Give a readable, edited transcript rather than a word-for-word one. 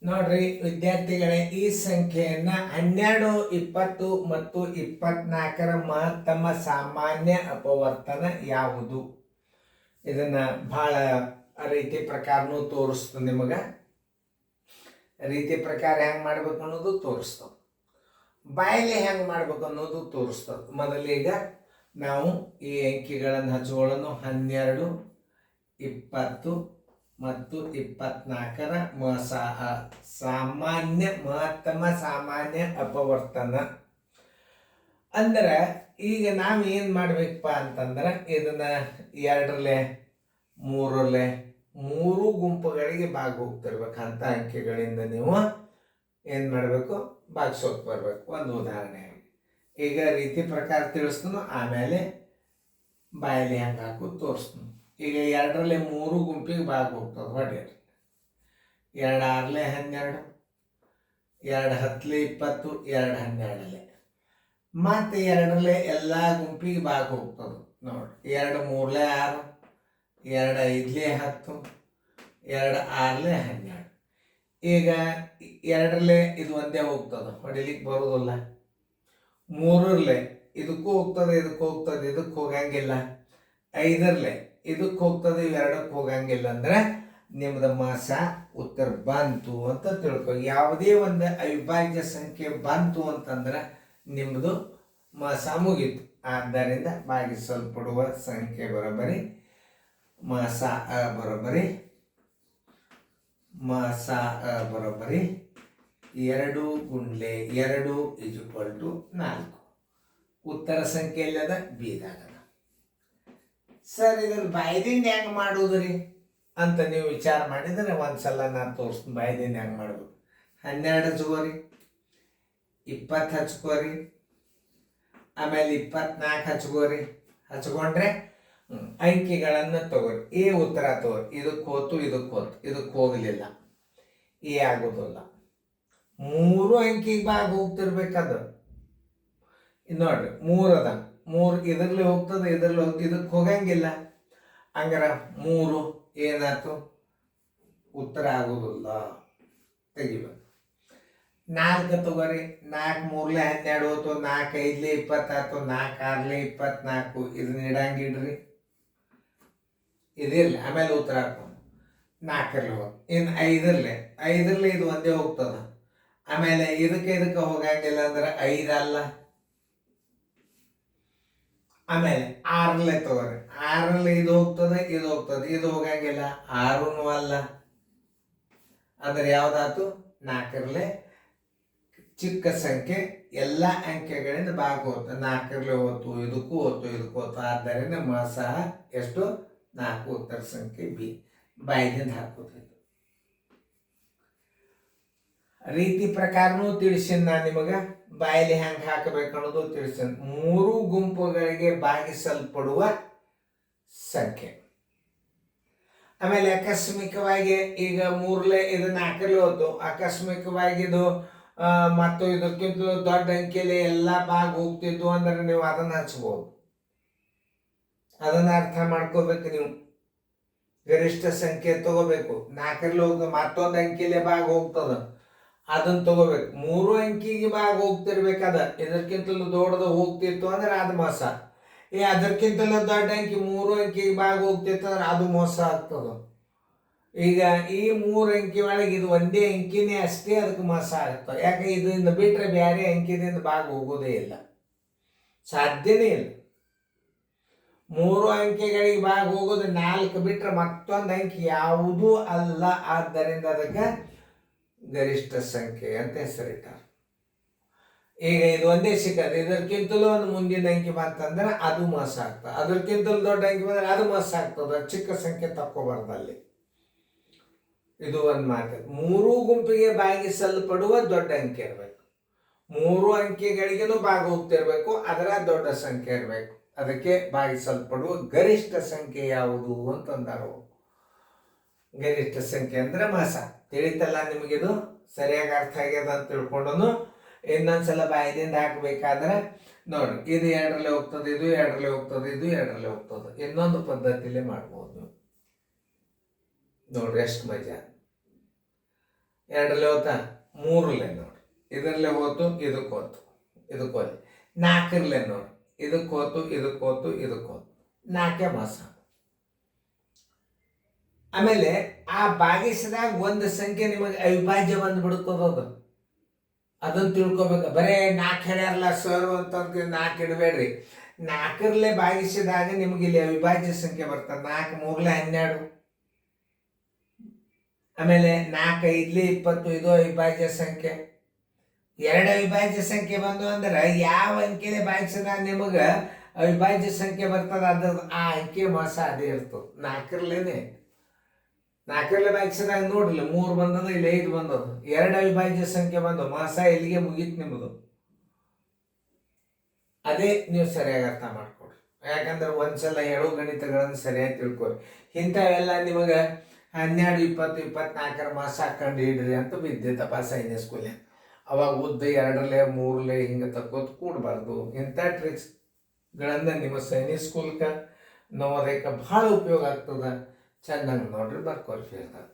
ನೋಡ್ರಿ ವಿದ್ಯಾರ್ಥಿಗಳೇ, ಈ ಸಂಖ್ಯೆಯನ್ನ 12, 20 ಮತ್ತು 24ರ ಮಹತ್ತಮ ಸಾಮಾನ್ಯ ಅಪವರ್ತನ ಯಾವುದು? ಇದನ್ನ ಬಹಳ ರೀತಿ ಪ್ರಕಾರನೂ ತೋರಿಸ್ತು. ನಿಮಗ ರೀತಿ ಪ್ರಕಾರ ಹೆಂಗ್ ಮಾಡ್ಬೇಕು ಅನ್ನೋದು ತೋರಿಸ್ತಾವ, ಬಾಯಲ್ಲಿ ಹೆಂಗ್ ಮಾಡ್ಬೇಕು ಅನ್ನೋದು ತೋರಿಸ್ತಾವ. ಮೊದಲೀಗ ನಾವು ಈ ಅಂಕಿಗಳನ್ನು ಹಚ್ಕೊಳ್ಳೋಣ. 12, 20 ಮತ್ತು 24ರ ಸಾಮಾನ್ಯ ಮಹತ್ತಮ ಸಾಮಾನ್ಯ ಅಪವರ್ತನ. ಅಂದ್ರೆ ಈಗ ನಾವು ಏನು ಮಾಡ್ಬೇಕಪ್ಪ ಅಂತಂದ್ರೆ ಇದನ್ನ 2ಲೆ 3ಲೆ 3 ಗುಂಪುಗಳಿಗೆ ಭಾಗ ಹೋಗ್ತಿರ್ಬೇಕು. ಅಂಥ ಅಂಕಿಗಳಿಂದ ನೀವು ಏನು ಮಾಡಬೇಕು, ಭಾಗಿಸೋಕೆ ಬರಬೇಕು. ಒಂದು ಉದಾಹರಣೆ ಈಗ ರೀತಿ ಪ್ರಕಾರ ತಿಳಿಸ್ತಾನು, ಆಮೇಲೆ ಬಾಯಲ್ಲಿ ಹೆಂಗೆ ಹಾಕೋದು ತೋರಿಸ್ತಾನು. ಈಗ 2ರಲ್ಲಿ 3 ಗುಂಪಿಗೆ ಭಾಗ ಹೋಗ್ತದೆ. ಹೊಡೆಯಿರಿ. 2 6ಲೆ 12, 2 10ಲೆ 20, 2 12ಲೆ. ಮತ್ತು 2ರಲ್ಲಿ ಎಲ್ಲ ಗುಂಪಿಗೆ ಭಾಗ ಹೋಗ್ತದೆ. ನೋಡಿ, 2 3ಲೆ 6, 2 5ಲೆ 10, 2 6ಲೆ 12. ಈಗ 2ರಲ್ಲಿ ಇದು ಒಂದೇ ಹೋಗ್ತದೆ, ಹೊಡಿಲಿಕ್ಕೆ ಬರೋದಿಲ್ಲ. 3ರಲ್ಲಿ ಇದಕ್ಕೂ ಹೋಗ್ತದೆ, ಇದಕ್ಕೆ ಹೋಗ್ತದೆ, ಇದಕ್ಕೆ ಹೋಗಂಗಿಲ್ಲ. 5ರಲ್ಲಿ ಇದಕ್ಕೆ ಹೋಗ್ತದೆ, ಇವೆರಡಕ್ಕೆ ಹೋಗಂಗಿಲ್ಲ. ಅಂದ್ರೆ ನಿಮ್ದು ಮಾಸ ಉತ್ತರ ಬಂತು ಅಂತ ತಿಳ್ಕೊ. ಯಾವುದೇ ಒಂದು ಅವಿಭಾಜ್ಯ ಸಂಖ್ಯೆ ಬಂತು ಅಂತಂದ್ರೆ ನಿಮ್ಮದು ಮಾಸ ಮುಗೀತು. ಆದ್ದರಿಂದ ಭಾಗಿಸಲ್ಪಡುವ ಸಂಖ್ಯೆ ಬರೋಬ್ಬರಿ ಮಾಸ ಬರೋಬ್ಬರಿ 2 × 2 = 4. ಉತ್ತರ ಸಂಖ್ಯೆ ಎಲ್ಲದ ಬೀದಾಗದ. ಸರ್, ಇದನ್ನು ಬಾಯ್ದಿಂದ ಹೆಂಗೆ ಮಾಡುವುದ್ರಿ ಅಂತ ನೀವು ವಿಚಾರ ಮಾಡಿದರೆ ಒಂದ್ಸಲ ನಾನು ತೋರಿಸ್ತೀನಿ ಬಾಯ್ದಿಂದ ಹೆಂಗೆ ಮಾಡ್ಬೇಕು. 12 ಹಚ್ಕೋರಿ, 20 ಹಚ್ಕೋರಿ, ಆಮೇಲೆ 24 ಹಚ್ಕೋರಿ. ಹಚ್ಕೊಂಡ್ರೆ ಅಂಕಿಗಳನ್ನು ತಗೋರಿ. ಈ ಉತ್ತರ ತಗೋರಿ. ಇದಕ್ಕೆ ಹೋತು, ಇದಕ್ಕೆ ಹೋತು, ಇದಕ್ಕೆ ಹೋಗಲಿಲ್ಲ, ಈ ಆಗೋದಿಲ್ಲ. 3 ಅಂಕಿಗೆ ಭಾಗ ಹೋಗ್ತಿರ್ಬೇಕದು. ನೋಡ್ರಿ, 3 ಅದ, 3 ಇದರಲ್ಲಿ ಹೋಗ್ತದೆ, ಇದರಲ್ಲಿ ಇದಕ್ಕೆ ಹೋಗಂಗಿಲ್ಲ. ಹಂಗಾರ 3 ಏನಾಯ್ತು, ಉತ್ತರ ಆಗೋದಿಲ್ಲ, ತೆಗಿಬೇಕು. 4 ತಗೋರಿ. 4 3ಲೆ 12 ಹೋತು, 4 5ಲೆ 20 ಆಯ್ತು, 4 6ಲೆ 24. ಇದನ್ನ ಇಡಂಗಿಡ್ರಿ, ಇದಿರಲಿ, ಆಮೇಲೆ ಉತ್ತರ ಹಾಕೊಂಡು 4ರಲ್ಲಿ ಹೋಗಿ. ಇನ್ನು 5ರಲ್ಲಿ ಇದು ಒಂದೇ ಹೋಗ್ತದ. ಆಮೇಲೆ ಇದಕ್ಕೆ ಹೋಗಂಗಿಲ್ಲ ಅಂದ್ರೆ 5 ಅಲ್ಲ. ಆಮೇಲೆ 6ರಲ್ಲಿ ತಗೋರಿ. 6ರಲ್ಲಿ ಇದು ಹೋಗ್ತದೆ, ಇದು ಹೋಗ್ತದೆ, ಇದು ಹೋಗಂಗಿಲ್ಲ, 6 ಅಲ್ಲ. ಅಂದ್ರೆ ಯಾವ್ದಾಯ್ತು, 4ರಲ್ಲಿ ಚಿಕ್ಕ ಸಂಖ್ಯೆ ಎಲ್ಲ ಅಂಕೆಗಳಿಂದ ಭಾಗ ಹೋಗ್ತದೆ. 4ರಲ್ಲಿ ಹೋತು, ಇದಕ್ಕೂ ಹೋತು, ಇದಕ್ಕೂ ಹೋತು. ಆದ್ದರಿಂದ ಮಾಸ ಎಷ್ಟು, 4. ಉತ್ತರ ಸಂಖ್ಯೆ ಬಿ. ಬಾಯ್ದಿಂದ ಹಾಕೋದು. ರೀತಿ ಪ್ರಕಾರನೂ ತಿಳಿಸಿನ ನಾನು ನಿಮಗೆ, ಬಾಯಲ್ಲಿ ಹೆಂಗೆ ಹಾಕಬೇಕು ಅನ್ನೋದು ತಿಳಿಸಿನ. 3 ಗುಂಪುಗಳಿಗೆ ಭಾಗಿಸಲ್ಪಡುವ ಸಂಖ್ಯೆ. ಆಮೇಲೆ ಆಕಸ್ಮಿಕವಾಗಿ ಈಗ 3ಲೆ ಇದು 4ರಲ್ಲಿ ಹೋತು, ಆಕಸ್ಮಿಕವಾಗಿ ಇದು ಮತ್ತು ಇದಕ್ಕಿಂತ ದೊಡ್ಡ ಅಂಕೆಯಲ್ಲಿ ಎಲ್ಲ ಭಾಗ ಹೋಗ್ತಿದ್ದು ಅಂದ್ರೆ ನೀವು ಅದನ್ನ ಹಚ್ಬೋದು. ಅದನ್ನ ಅರ್ಥ ಮಾಡ್ಕೋಬೇಕು ನೀವು. ಗರಿಷ್ಠ ಸಂಖ್ಯೆ ತಗೋಬೇಕು. 4ರಲ್ಲಿ ಹೋಗ ಮತ್ತೊಂದು ಅಂಕಿಲೆ ಭಾಗ ಹೋಗ್ತದ, ಅದನ್ನ ತಗೋಬೇಕು. 3 ಅಂಕಿಗೆ ಭಾಗ ಹೋಗ್ತಿರ್ಬೇಕದ. ಇದಕ್ಕಿಂತಲೂ ದೊಡ್ಡದು ಹೋಗ್ತಿತ್ತು ಅಂದ್ರೆ ಅದು ಮೋಸ. ಅದಕ್ಕಿಂತಲೂ ದೊಡ್ಡ ಅಂಕಿ 3 ಅಂಕಿಗೆ ಭಾಗ ಹೋಗ್ತಿತ್ತು ಅಂದ್ರೆ ಅದು ಮೋಸ ಆಗ್ತದ. ಈಗ ಈ 3 ಅಂಕಿ ಒಳಗೆ ಇದು ಒಂದೇ ಅಂಕಿನೇ ಅಷ್ಟೇ ಅದಕ್ಕೆ ಮೋಸ ಆಗ್ತದೆ. ಯಾಕೆ, ಇದರಿಂದ ಬಿಟ್ರೆ ಬೇರೆ ಅಂಕಿದಿಂದ ಭಾಗ ಹೋಗೋದೇ ಇಲ್ಲ, ಸಾಧ್ಯನೇ ಇಲ್ಲ. 3 ಅಂಕೆಗಳಿಗೆ ಭಾಗ ಹೋಗೋದು 4 ಬಿಟ್ರೆ ಮತ್ತೊಂದು ಅಂಕಿ ಯಾವುದೂ ಅಲ್ಲ. ಆದ್ದರಿಂದ ಅದಕ್ಕೆ ಗರಿಷ್ಠ ಸಂಖ್ಯೆ ಅಂತ ಹೆಸರಿಟ್ಟಾರೆ. ಈಗ ಇದು ಒಂದೇ ಸಿಕ್ಕದು, ಇದಕ್ಕಿಂತಲೂ ಒಂದು ಮುಂದಿನ ಅಂಕಿ ಬಂತಂದ್ರೆ ಅದು ಮೋಸ ಆಗ್ತದೆ. ಅದಕ್ಕಿಂತಲೂ ದೊಡ್ಡ ಅಂಕಿ ಬಂದ್ರೆ ಅದು ಮೋಸ ಆಗ್ತದೆ. ಚಿಕ್ಕ ಸಂಖ್ಯೆ ತಕ್ಕೋಬಾರ್ದಲ್ಲಿ. ಇದು ಒಂದು ಮಾತು. 3 ಗುಂಪಿಗೆ ಭಾಗಿಸಲ್ಪಡುವ ದೊಡ್ಡ ಅಂಕೆ ಇರಬೇಕು. 3 ಅಂಕೆಗಳಿಗೂ ಭಾಗ ಹೋಗ್ತಿರ್ಬೇಕು, ಅದರ ದೊಡ್ಡ ಸಂಖ್ಯೆ ಇರಬೇಕು. ಅದಕ್ಕೆ ಭಾಗಿಸಲ್ಪಡುವ ಗರಿಷ್ಠ ಸಂಖ್ಯೆ ಯಾವುದು ಅಂತಂದರು. ಗರಿಷ್ಠ ಸಂಖ್ಯೆ ಅಂದ್ರೆ ಮಾಸ. ತಿಳಿತಲ್ಲ ನಿಮಗಿದು? ಸರಿಯಾಗಿ ಅರ್ಥ ಆಗ್ಯದ ಅಂತ ತಿಳ್ಕೊಂಡು ಇನ್ನೊಂದ್ಸಲ ಬಾಯಿದಿಂದ ಹಾಕಬೇಕಾದ್ರೆ ನೋಡಿ, ಇದು 2ರಲ್ಲಿ ಹೋಗ್ತದೆ, ಇದು 2ರಲ್ಲಿ ಹೋಗ್ತದೆ, ಇದು 2ರಲ್ಲಿ ಹೋಗ್ತದೆ. ಇನ್ನೊಂದು ಪದ್ಧತಿಲೇ ಮಾಡ್ಬೋದು ನೋಡ್ರಿ, ಎಷ್ಟು ಮಜಾ. 2 ಹೋತ 3 ನೋಡ್ರಿ, ಇದರಲ್ಲೇ ಹೋತು ಇದಕ್ಕೆ ಹೋತು, ಇದಕ್ಕೆ ಹೋದೆ. 4 ನೋಡ್ರಿ, ಇದಕ್ಕೆ ಹೋತು ಇದಕ್ಕೆ ಹೋತು ಇದಕ್ಕೆ ಹೋತು, 4 ಮಾಸ. ಆಮೇಲೆ ಆ ಭಾಗಿಸಿದಾಗ ಒಂದು ಸಂಖ್ಯೆ ನಿಮಗೆ ಅವಿಭಾಜ್ಯ ಬಂದ್ಬಿಡುತ್ತದ. ಅದನ್ನು ತಿಳ್ಕೊಬೇಕು. ಬರೇ 4 ಹೇಳ್ಯಾರಲ್ಲ ಸರ್ ಅಂತ 4 ಇಡಬೇಡ್ರಿ. 4 ಭಾಗಿಸಿದಾಗ ನಿಮ್ಗೆ ಇಲ್ಲಿ ಅವಿಭಾಜ್ಯ ಸಂಖ್ಯೆ ಬರ್ತದೆ. 4 ಮೂಗ್ಲೆ 12. ಆಮೇಲೆ 4 5 20, ಇದು ಅವಿಭಾಜ್ಯ ಸಂಖ್ಯೆ. 2 ಅವಿಭಾಜ್ಯ ಸಂಖ್ಯೆ ಬಂದು ಅಂದ್ರೆ ಯಾವ ಅಂಕಿಲೆ ಭಾಗಿಸಿದಾಗ ನಿಮಗೆ ಅವಿಭಾಜ್ಯ ಸಂಖ್ಯೆ ಬರ್ತದೆ ಅದ್ರ ಆ ಅಂಕಿ ಮಾಸ ಅದೇ ಇರ್ತದೆ. 4 ಭಾಗಿಸಿದಾಗ ನೋಡ್ರಿ 3 ಬಂದದ, ಇಲ್ಲಿ 5 ಬಂದದ. 2 ಅವಿಭಾಜ್ಯ ಸಂಖ್ಯೆ ಬಂದು ಮಾಸ ಇಲ್ಲಿಗೆ ಮುಗೀತು ನಿಮ್ಮದು. ಅದೇ ನೀವು ಸರಿಯಾಗಿ ಅರ್ಥ ಮಾಡ್ಕೊಡ್ರಿ. ಯಾಕಂದ್ರೆ ಒಂದ್ಸಲ ಹೇಳೋ ಗಣಿತಗಳನ್ನು ಸರಿಯಾಗಿ ತಿಳ್ಕೊರಿ. ಇಂಥವೆಲ್ಲ ನಿಮಗೆ 12, 20, 24 ಮಾಸ ಕಂಡು ಹಿಡ್ರಿ ಅಂತ ಬಿದ್ದಿತ್ತಪ್ಪ ಸೈನ್ಸ್ ಸ್ಕೂಲ್. ಅವಾಗ ಉದ್ದ 2 3 ಹಿಂಗೆ ತಕ್ಕೋತ ಕೂಡಬಾರ್ದು. ಇಂಥ ಟ್ರಿಕ್ಸ್ಗಳನ್ನು ನಿಮ್ಮ ಸೈನಿಕ್ ಸ್ಕೂಲ್ಗೆ ನವೋದಯಕ್ಕೆ ಭಾಳ ಉಪಯೋಗ ಆಗ್ತದೆ. ಚೆನ್ನಾಗಿ ನೋಡ್ರಿ, ಬರ್ಕೋರಿ ಫೇರ್ದಾಗ.